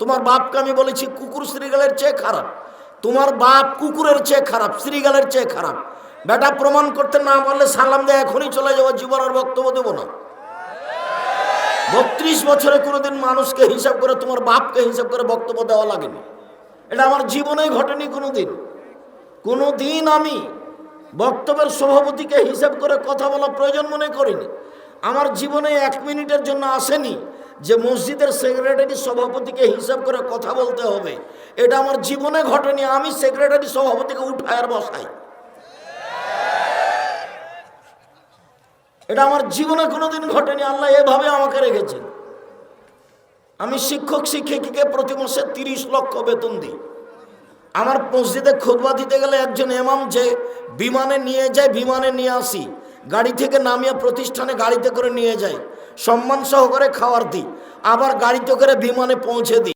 তোমার বাপকে আমি বলেছি কুকুর শ্রীগালের চেয়ে খারাপ, তোমার বাপ কুকুরের চেয়ে খারাপ, শ্রীগালের চেয়ে খারাপ। বেটা প্রমাণ করতে না পারলে সালাম দিয়ে এখনই চলে যাবো, জীবন আর বক্তব্য দেবো না। 32 বছরে কোনোদিন মানুষকে হিসাব করে, তোমার বাপকে হিসাব করে বক্তব্য দেওয়া লাগেনি। এটা আমার জীবনেই ঘটেনি কোনোদিন আমি বক্তব্যের সভাপতিকে হিসাব করে কথা বলা প্রয়োজন মনে করিনি। আমার জীবনে 1 মিনিটের জন্য আসেনি যে মসজিদের সেক্রেটারি সভাপতিকে হিসাব করে কথা বলতে হবে। এটা আমার জীবনে ঘটেনি। আমি সেক্রেটারি সভাপতিকে উঠায় আর বসাই, এটা আমার জীবনে কোনোদিন ঘটেনি। আল্লাহ এভাবে আমাকে রেখেছেন। আমি শিক্ষক শিক্ষিকাকে প্রতি মাসে 30 লক্ষ বেতন দিই। আমার মসজিদে খুতবা দিতে গেলে একজন ইমাম যে বিমানে নিয়ে যায়, বিমানে নিয়ে আসি, গাড়ি থেকে নামিয়ে প্রতিষ্ঠানে গাড়িতে করে নিয়ে যাই, সম্মান সহকারে খাওয়ার দিই, আবার গাড়িতে করে বিমানে পৌঁছে দিই।